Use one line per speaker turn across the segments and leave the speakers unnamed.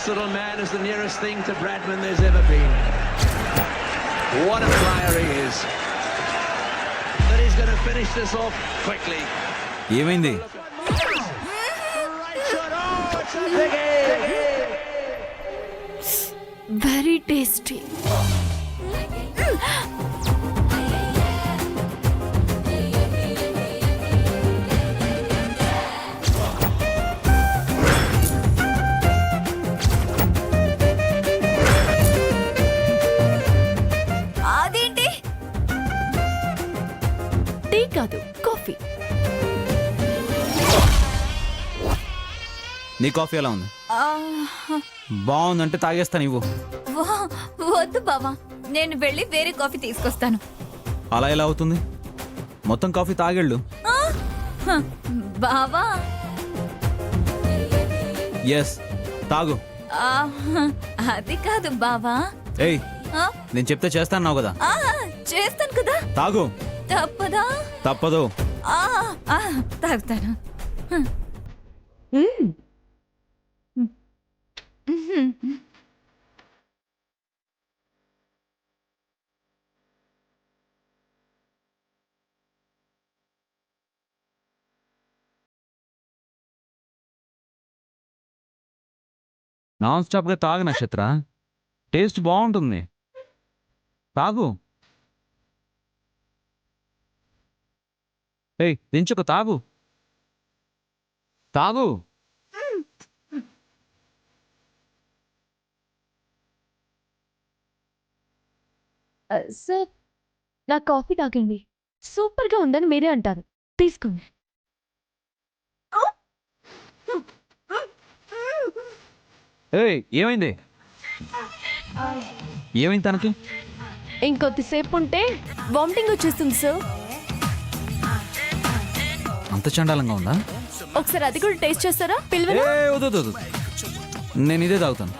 little man is the nearest thing to Bradman there's ever been. What a player he is. But he's going to finish this off quickly.
ఏమైంది?
Very tasty. అదేంటి? Tea కాదు, coffee.
నీ coffee ఎలా ఉంది? బాగుందంటే తాగేస్తాను. ఇవ్వు.
వద్దు బావా, నేను వెళ్ళి వేరే కాఫీ తీసుకొస్తాను.
అలా ఎలా అవుతుంది? మొత్తం కాఫీ తాగెళ్ళు.
బావా.
ఎస్, తాగు.
అది కాదు బావా.
ఏయ్, నేను చెప్తే చేస్తాను కదా.
చేస్తాను కదా.
తాగు.
తప్పదా?
తప్పదు.
తాగుతాను.
నాన్ స్టాప్గా తాగు నక్షత్ర, టేస్ట్ బాగుంటుంది. తాగు. ఏయ్, దించుకు. తాగు. తాగు.
సార్, నా కాఫీ తాగండి. సూపర్గా ఉందని మీరే అంటారు. తీసుకోండి.
ఏయ్, ఏమైంది? ఏమైంది తనకి?
ఇంకొద్దిసేపు ఉంటే వామిటింగ్ వచ్చేస్తుంది సార్.
అంత చండాలంగా ఉందా?
ఒకసారి అది కూడా టేస్ట్ చేస్తారా? పిల్లలు
వద్దు, నేను ఇదే తాగుతాను.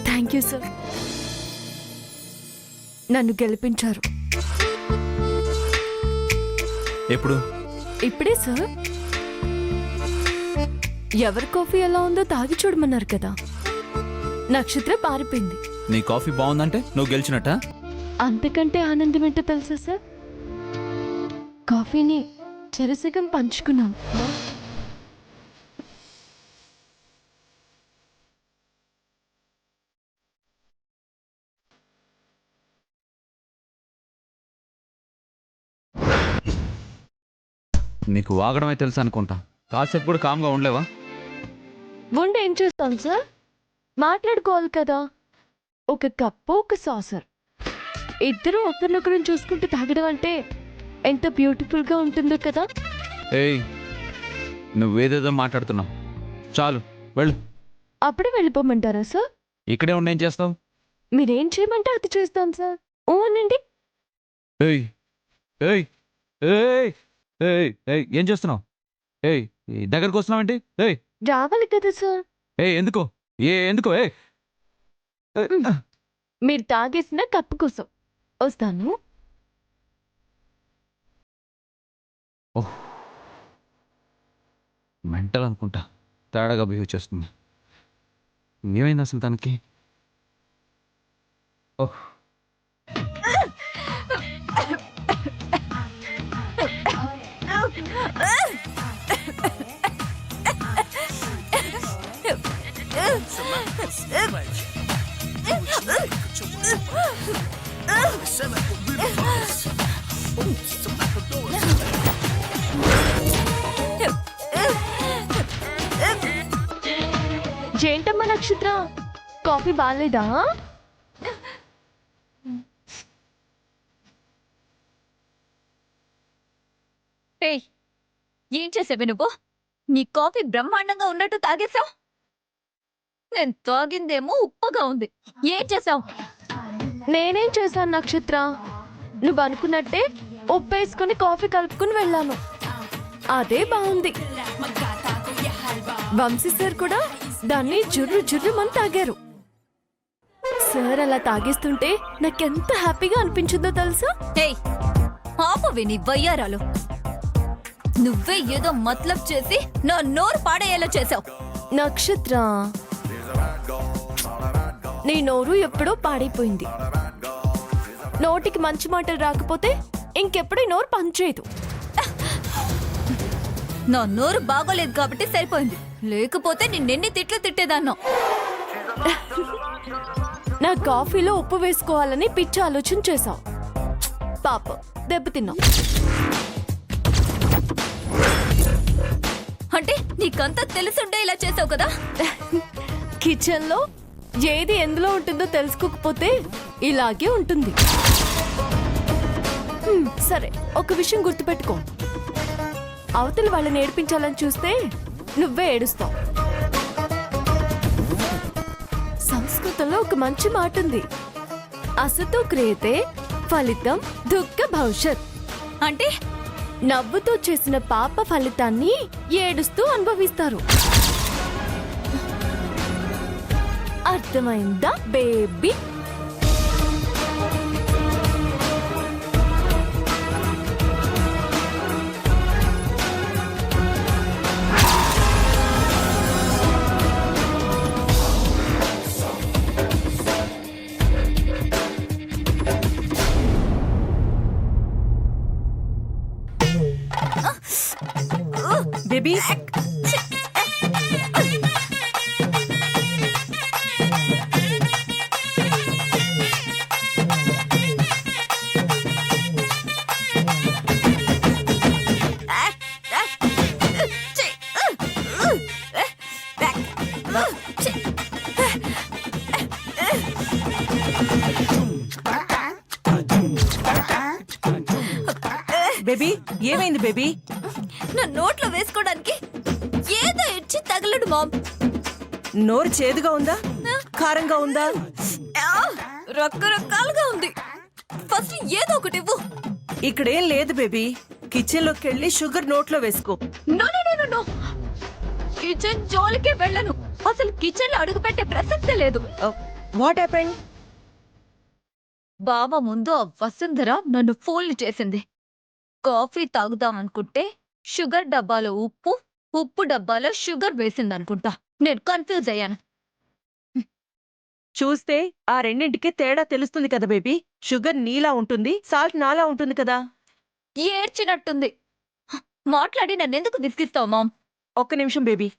థ్యాంక్ యూ సార్, నన్ను గెలిపించారు.
ఎప్పుడు?
ఇప్పుడే సార్. ఎవరి కాఫీ ఎలా ఉందో తాగి చూడమన్నారు కదా. నక్షత్ర పారిపోయింది.
నీ కాఫీ బాగుందంటే నువ్వు గెలిచినట్ట.
అంతకంటే ఆనందం ఏంటో తెలుసా సార్? కాఫీని చెరసగం పంచుకున్నాం.
నీకు వాగడమే తెలుసు అనుకుంటా. కాసేపు కూడా కామ్గా ఉండలేవా?
వంట ఏం చేస్తాం సార్? మాట్లాడుకోవాలి కదా. ఒక కప్పు, ఒక సాసర్, ఇద్దరు ఒకరినొకరు చూసుకుంటూ తాగడం అంటే ఎంత బ్యూటిఫుల్గా ఉంటుందో కదా.
ఏయ్, నువ్వేదేదో మాట్లాడుతున్నావు. చాలు, వెళ్ళు.
అప్పుడే వెళ్ళిపోమంటారా సార్?
ఇక్కడే ఉండి ఏం చేస్తావు?
మీరేం చేయమంటే అది చేస్తాను సార్. ఓనండి.
ఏయ్ ఏయ్ ఏయ్ ఏయ్ ఏయ్ ఏం చేస్తున్నావు? ఏయ్, దగ్గరకు వస్తున్నావేంటి? ఏయ్,
రావాలి కదా సార్.
ఎందుకో? ఎందుకో?
మీరు తాగేసిన కప్పు కోసం వస్తాను.
ఓహ్, మెంటల్ అనుకుంటా. తేడాగా బిహేవ్ చేస్తుంది. ఏమైంది అసలు తనకి? ఓహ్,
ఏంటమ్మా నక్షత్ర, కాఫీ బాగాలేదా?
ఏం చేసావే నువ్వు? నీ కాఫీ బ్రహ్మాండంగా ఉన్నట్టు తాగేశావు. నేను తాగిందేమో ఉప్పగా ఉంది. ఏం చేసావు?
నేనేం చేశాను నక్షత్ర? నువ్వు అనుకున్నట్టే ఉప్పేసుకుని కాఫీ కలుపుకుని వెళ్ళాను. అదే బాగుంది. వంశీ సార్ కూడా దాన్ని జుర్రు జుర్రుమని తాగారు. సార్ అలా తాగేస్తుంటే నాకెంత హ్యాపీగా అనిపించిందో తెలుసా?
ఏయ్ ఆపవి నీ వయ్యారాలు. నువ్వే ఏదో మతలబ్ చేసి నా నోరు పాడేయేలా చేసావు.
నక్షత్ర, నీ నోరు ఎప్పుడో పాడైపోయింది. నోటికి మంచి మాటలు రాకపోతే ఇంకెప్పుడు ఈ నోరు పనిచేయదు.
నా నోరు బాగోలేదు కాబట్టి సరిపోయింది, లేకపోతే నిన్నెన్ని తిట్లు తిట్టేదాన్నో.
నా కాఫీలో ఉప్పు వేసుకోవాలని పిచ్చి ఆలోచన చేశావు. పాప దెబ్బతిన్నావు.
అంటే నీకంతా తెలుసుండే ఇలా చేసావు కదా.
కిచెన్ లో ఏది ఎందులో ఉంటుందో తెలుసుకోకపోతే ఇలాగే ఉంటుంది. సరే, ఒక విషయం గుర్తుపెట్టుకో. అవతల వాళ్ళని ఏడిపించాలని చూస్తే నువ్వే ఏడుస్తావు. సంస్కృతంలో ఒక మంచి మాట ఉంది, అసతో క్రియతే ఫలితం దుఃఖ భవిష్యత్.
అంటే
నవ్వుతో చేసిన పాప ఫలితాన్ని ఏడుస్తూ అనుభవిస్తారు. అర్థమైందా బేబీ?
బేబీ బేబీ ఏమైంది బేబీ?
నా నోట్లో వేసుకోవడానికి ఏదో ఇచ్చి తగలడు మామ్.
నోరు చేదుగా ఉందా, కారంగా ఉందా?
రకరకాలుగా ఉంది. ఫస్ట్ ఏదో ఒకటి ఇవ్వు.
ఇక్కడేం లేదు బేబీ, కిచెన్ లోకి వెళ్ళి షుగర్ నోట్లో వేసుకో.
No no no no, kitchen జోలికే వెళ్ళను. అసలు కిచెన్ లో అడుగు పెట్టే ప్రసక్తే లేదు.
What happened?
బావ ముందు ఆ వసుంధర నన్ను ఫూల్ చేసింది. కాఫీ తాగుదాం అనుకుంటే షుగర్ డబ్బాలో ఉప్పు, ఉప్పు డబ్బాలో షుగర్ వేసింది అనుకుంటా. నేను కన్ఫ్యూజ్ అయ్యాను.
చూస్తే ఆ రెండింటికి తేడా తెలుస్తుంది కదా బేబీ. షుగర్ నీలా ఉంటుంది, సాల్ట్ నాలా ఉంటుంది కదా.
ఏడ్చినట్టుంది. మాట్లాడి నన్నెందుకు విసిగిస్తావు మామ్?
ఒక్క నిమిషం బేబీ.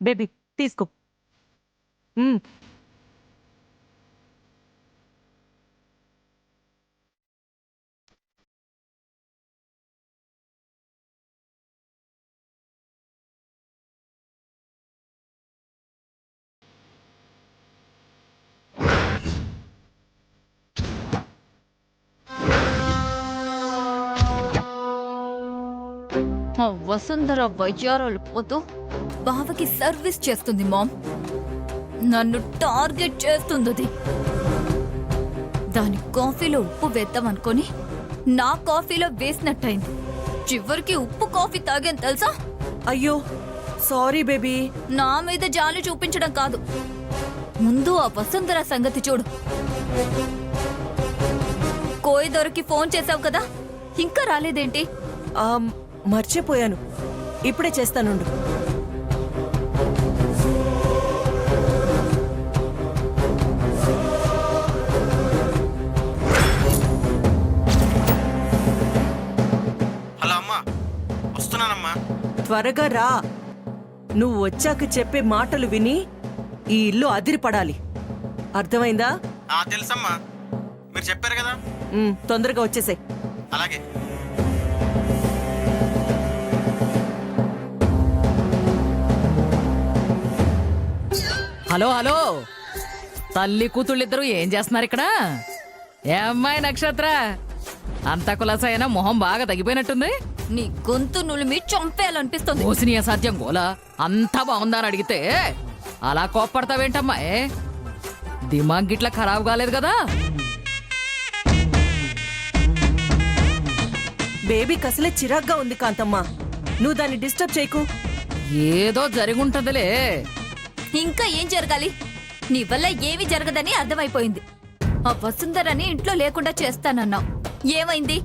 బేబీ తీసుకో.
ఆ వసుంధర వయ్యారాలు పోతూ బావకి సర్వీస్ చేస్తుంది మామ్. నన్ను టార్గెట్ చేస్తుంది. దాని కాఫీలో ఉప్పు వేద్దామనుకొని నా కాఫీలో వేసినట్టయింది. చివరికి ఉప్పు కాఫీ తాగాను తెలుసా.
అయ్యో సారీ బేబీ.
నా మీద జాలి చూపించడం కాదు, ముందు ఆ వసుంధర సంగతి చూడు. కోయిదొరకి ఫోన్ చేసావు కదా, ఇంకా రాలేదేంటి?
మర్చిపోయాను, ఇప్పుడే చేస్తానుండు.
హలో అమ్మా, వస్తున్నానమ్మా.
త్వరగా రా. నువ్వు వచ్చాక చెప్పే మాటలు విని ఈ ఇల్లు అదిరిపడాలి. అర్థమైందా?
తెలుసమ్మా, మీరు చెప్పారు కదా.
తొందరగా వచ్చేసాయి.
అలాగే.
హలో హలో, తల్లి కూతుళ్ళిద్దరూ ఏం చేస్తున్నారు ఇక్కడ? ఏ అమ్మాయి నక్షత్ర, అంత కులసైన మొహం బాగా తగ్గిపోయినట్టుంది.
నీ గొంతు నులిమి చంపేయాలనిపిస్తుంది.
ఓసిని అసాధ్యం గోలా, అంతా బాగుందా అని అడిగితే అలా కోప్పడతావేంటమ్మా? దిమాగ్ గిట్లా ఖరాబ్ కాలేదు కదా?
బేబీకి అసలే చిరాగ్గా ఉంది కాంతమ్మ. నువ్వు దాన్ని డిస్టర్బ్ చేయకు.
ఏదో జరిగుంటదిలే.
ఇంకా ఏం జరగాలి? నీ వల్ల ఏమీ జరగదని అర్థమైపోయింది. ఆ వసుంధరని ఇంట్లో లేకుండా చేస్తానన్నావు. ఏమైంది?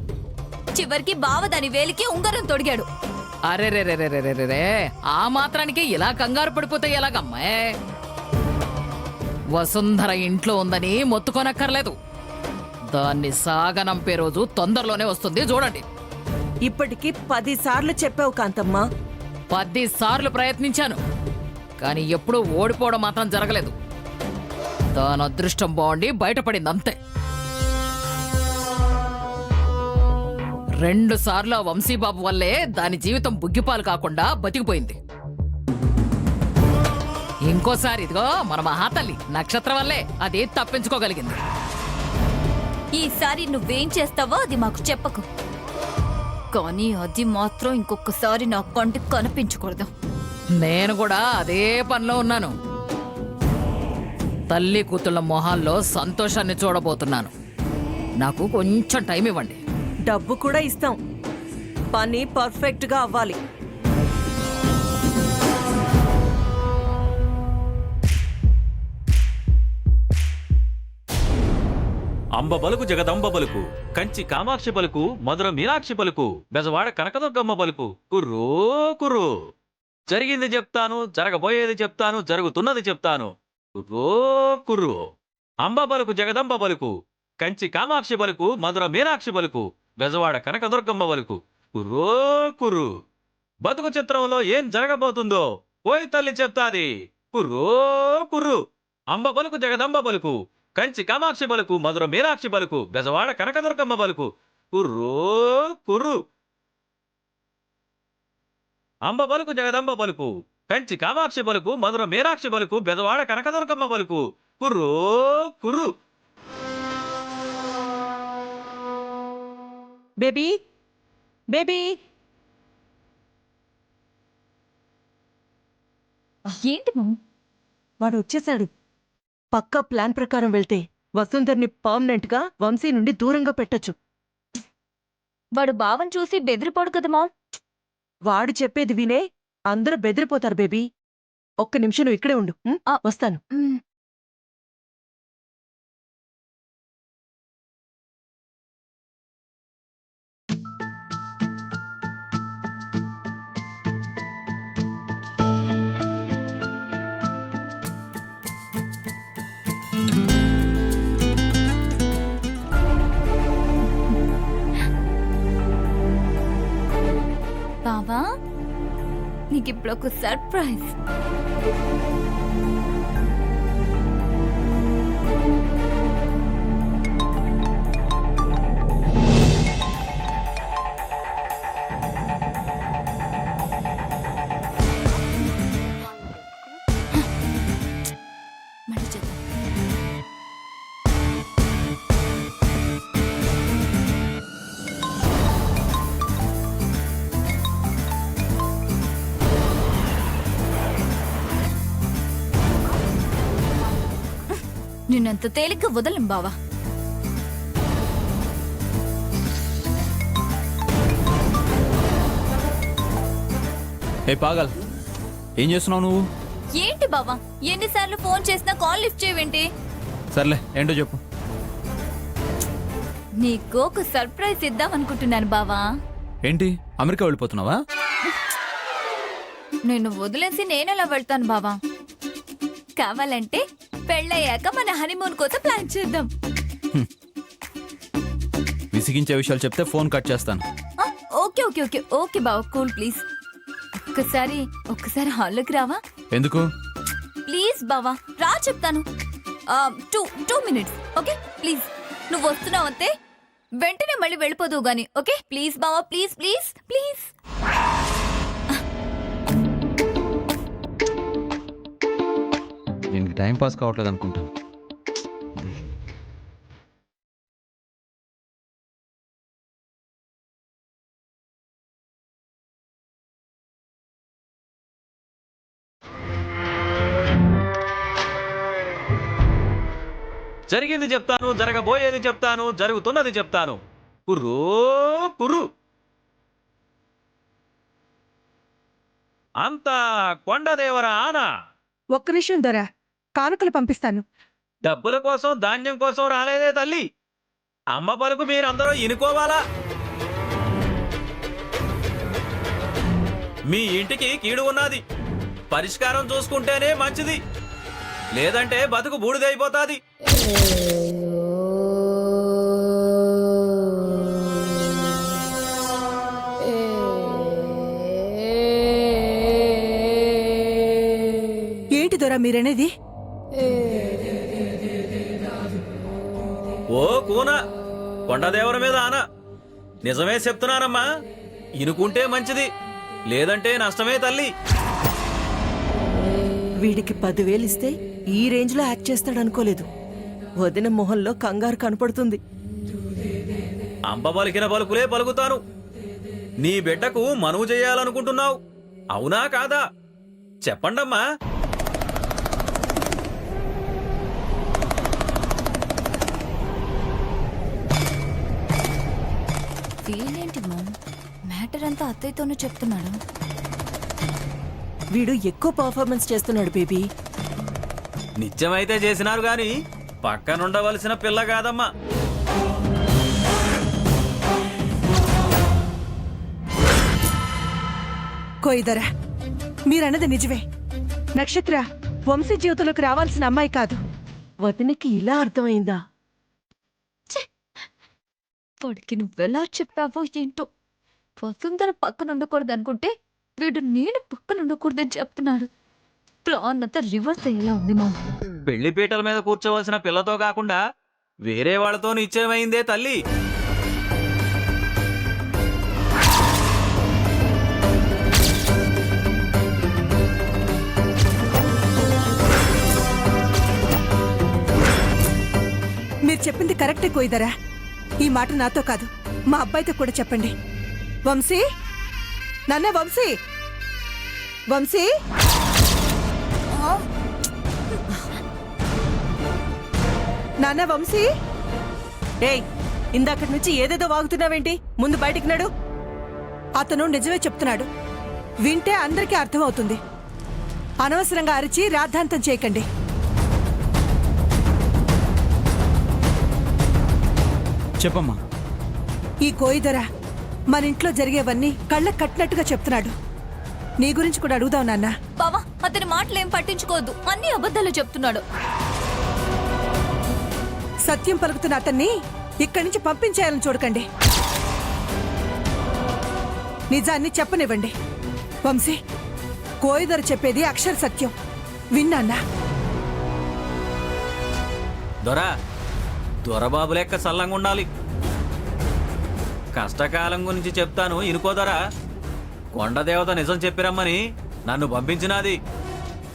చివరికి బావ దాని వేలికి ఉంగరం తొడిగాడు.
అరే రే రే రే రే రే రే, ఆ మాత్రానికి ఇలా కంగారు పడిపోతే ఎలాగమ్మాయ్? వసుంధర ఇంట్లో ఉందని మొత్తుకోనక్కర్లేదు. దాన్ని సాగనంపే రోజు తొందరలోనే వస్తుంది, చూడండి.
ఇప్పటికి 10 సార్లు చెప్పావు కాంతమ్మ.
10 సార్లు ప్రయత్నించాను, కానీ ఎప్పుడూ ఓడిపోవడం మాత్రం జరగలేదు. దాని అదృష్టం బాగుండి బయటపడింది అంతే. 2 సార్లు ఆ వంశీబాబు వల్లే దాని జీవితం బుగ్గిపాలు కాకుండా బతికిపోయింది. ఇంకోసారి ఇదిగో మన మహాతల్లి నక్షత్ర వల్లే అది తప్పించుకోగలిగింది.
ఈసారి నువ్వేం చేస్తావో అది మాకు చెప్పకు, కానీ అది మాత్రం ఇంకొకసారి నా కంటికి కనిపించకూడదు.
నేను కూడా అదే పనిలో ఉన్నాను. తల్లి కూతుళ్ళ మొహాల్లో సంతోషాన్ని చూడబోతున్నాను. నాకు కొంచెం టైం ఇవ్వండి.
డబ్బు కూడా ఇస్తాం. పని పర్ఫెక్ట్ గా అవ్వాలి.
అంబ పలుకు జగదంబ పలుకు, కంచి కామాక్షి పలుకు, మధుర మీనాక్షి పలుకు, బెజవాడ కనకదుర్గమ్మ పలుకు. కుర్రో కుర్రో, జరిగింది చెప్తాను, జరగబోయేది చెప్తాను, జరుగుతున్నది చెప్తాను. కుర్రో కుర్రో. అంబ పలుకు జగదంబ పలుకు, కంచి కామాక్షి పలుకు, మధుర మీనాక్షి పలుకు, బెజవాడ కనకదుర్గమ్మ పలుకు. కుర్రో కుర్రు. బతుకు చిత్రంలో ఏం జరగబోతుందో పోయి తల్లి చెప్తాది. కుర్రో కుర్రు. అంబ పలుకు జగదంబ పలుకు, కంచి కామాక్షి పలుకు, మధుర మీనాక్షి పలుకు, బెజవాడ కనకదుర్గమ్మ పలుకు. కుర్రో కుర్రు. అంబ పలుకు జగదంబ పలుకు, కంచి కామాక్షి పలుకు, మధుర మీనాక్షి పలుకు, బెజవాడ కనకదుర్గమ్మ పలుకు. కుర్రో కుర్రు.
బేబీ బేబీ,
ఏంటి మమ్మీ?
వాడు వచ్చేశాడు. పక్కా ప్లాన్ ప్రకారం వెళ్తే వసుంధర్ని పర్మనెంట్ గా వంశీ నుండి దూరంగా పెట్టొచ్చు.
వాడు బావని చూసి బెదిరిపోడు కదా మామ్.
వాడు చెప్పేది వినే అందరూ బెదిరిపోతారు బేబీ. ఒక్క నిమిషం నువ్వు ఇక్కడే ఉండు. వస్తాను.
బావా, నీకు ఇప్పుడు ఒక సర్ప్రైజ్. మళ్ళీ చేద్దాం. నిన్నంత తేలిగ్గా వదలం బావా.
ఏ పాగల్, ఏం చేస్తున్నావు నువ్వు?
ఏంటి బావా, ఎన్నిసార్లు ఫోన్ చేసినా కాల్ లిఫ్ట్ చేయవేంటి?
సర్లే, ఏంటో చెప్పు.
నీకు ఒక సర్ప్రైజ్ ఇద్దాం అనుకుంటున్నాను బావా.
ఏంటి, అమెరికా వెళ్ళిపోతున్నావా?
నిన్ను వదిలేసి నేనెలా వెళ్తాను బావా? కావాలంటే పెళ్ళయ్యాక మన హనీమూన్ కోసం ప్లాన్ చేద్దాం.
విసిగించే విషయాలు చెప్తే ఫోన్ కట్ చేస్తాను.
ఓకే ఓకే ఓకే ఓకే బావా, కూల్ ప్లీజ్. ఒక్కసారి హాల్లోకి రావా?
ఎందుకు?
ప్లీజ్ బావా, రా చెప్తాను. 2 minutes ఓకే ప్లీజ్. నువ్వు వస్తున్నావు అంతే, వెంటనే మళ్ళీ వెళ్ళిపోదువు గాని. ఓకే ప్లీజ్ బావా, ప్లీజ్ ప్లీజ్ ప్లీజ్.
దీనికి టైం పాస్ కావట్లేదు అనుకుంటాను.
జరిగింది చెప్తాను, జరగబోయేది చెప్తాను, జరుగుతున్నది చెప్తాను. కుర్రో కుర్రు. అంతా కొండదేవర ఆన.
ఒక్క నిమిషం దొర, కానుకలు పంపిస్తాను.
డబ్బుల కోసం ధాన్యం కోసం రాలేదే తల్లి. అమ్మ పలుకు మీరందరూ ఇనుకోవాలా? మీ ఇంటికి కీడు ఉన్నది, పరిష్కారం చూసుకుంటేనే మంచిది, లేదంటే బతుకు బూడిదైపోతాది.
ఏంటి దొర మీరనేది?
ఓ కూన, కొండదేవర మీద ఆన. నిజమే చెప్తున్నానమ్మా, ఇనుకుంటే మంచిది, లేదంటే నష్టమే తల్లి.
వీడికి 10,000 ఇస్తే ఈ రేంజ్ లో యాక్ట్ చేస్తాడు అనుకోలేదు. వదిన మొహంలో కంగారు కనపడుతుంది.
అంబ పలికిన పలుకులే పలుకుతాను. నీ బిడ్డకు మనువు చేయాలనుకుంటున్నావు, అవునా కాదా? చెప్పండమ్మా.
వీళ్ళేంటి మామ్, మ్యాటర్ అంతా అత్తయ్యతోనే చెప్తున్నాడు.
వీడు ఎక్కువ పర్ఫార్మెన్స్ చేస్తున్నాడు బేబీ.
నిత్యమైతే చేసినారు గాని పక్కనుండవలసిన పిల్ల కాదమ్మా.
కోయిదరా, మీరన్నది నిజమే. నక్షత్ర వంశీ జీవితంలోకి రావాల్సిన అమ్మాయి కాదు. వదినకి ఇలా అర్థమైందా?
వాడికి నువ్వెలా చెప్పావో ఏంటో. వసుంధర పక్కన ఉండకూడదు అనుకుంటే వీడు నేను పక్కన ఉండకూడదని చెప్తున్నాడు. ప్లాన్ అంతా రివర్స్ అయ్యేలా ఉంది మా.
పెళ్లి పీటల మీద కూర్చోవలసిన పిల్లతో కాకుండా వేరే వాళ్ళతో నిశ్చయమైందే తల్లి.
మీరు చెప్పింది కరెక్టే కోయిదరా. ఈ మాట నాతో కాదు, మా అబ్బాయితో కూడా చెప్పండి. వంశీ, నాన్న వంశీ, వంశీ, నాన్న వంశీ. ఏయ్, ఇందాకటి నుంచి ఏదేదో వాగుతున్నావేంటి? ముందు బయటికి నడు. అతను నిజమే చెప్తున్నాడు, వింటే అందరికీ అర్థమవుతుంది. అనవసరంగా అరిచి రాద్ధాంతం చేయకండి.
చెప్పమ్మా.
ఈ కోయిదరా మన ఇంట్లో జరిగేవన్నీ కళ్ళకు కట్టినట్టుగా చెప్తున్నాడు. నీ గురించి కూడా అడుగుదాం నాన్న.
బావా, అతని మాటలేం పట్టించుకోవద్దు, అన్ని అబద్ధాలు చెప్తున్నాడు.
సత్యం పలుకుతున్న అతన్ని ఇక్కడి నుంచి పంపించేయాలని చూడకండి. నిజాన్ని చెప్పనివ్వండి. వంశీ, కోయిదర చెప్పేది అక్షర సత్యం, విన్నానా?
దొరా, దొరబాబు లెక్క సల్లంగా ఉండాలి. కష్టకాలం గురించి చెప్తాను ఇనుకోదరా. కొండదేవత నిజం చెప్పిరమ్మని నన్ను పంపించినాది.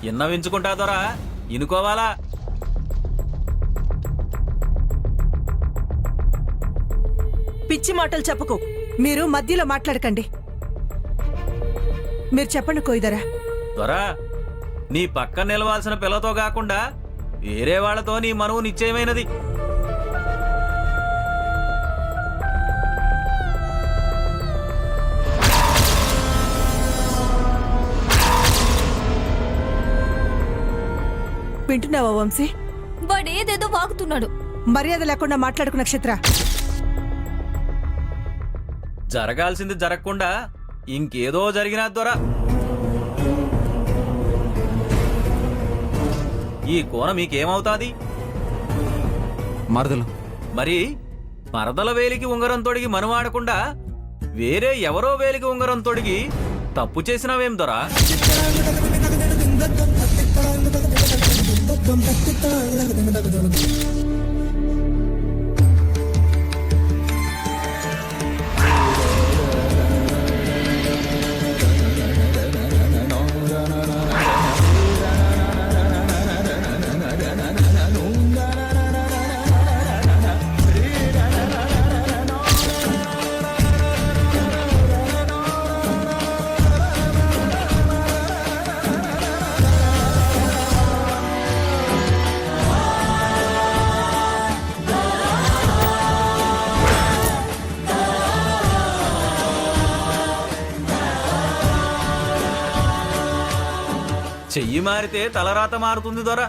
ఇన్నవించుకుంటా దొరా, ఇనుకోవాలా?
పిచ్చి మాటలు చెప్పకు. మీరు మధ్యలో మాట్లాడకండి. మీరు చెప్పండి కోయిదరా.
దొరా, నీ పక్కన నిలవాల్సిన పిల్లతో కాకుండా వేరే వాళ్లతో నీ మనువు నిశ్చయమైనది.
వింటున్నావా వంశీ?
వాడేదేదో వాగుతున్నాడు.
మర్యాద లేకుండా మాట్లాడుకు నక్షత్ర.
జరగాల్సింది జరగకుండా ఇంకేదో జరిగినా దొరా. ఈ కోన మీకేమవుతాది?
మరదలు.
మరి మరదల వేలికి ఉంగరం తొడిగి మనువాడకుండా వేరే ఎవరో వేలికి ఉంగరం తొడిగి తప్పు చేసినావేం దొరా? చెయ్యి మారితే తలరాత మారుతుంది దొర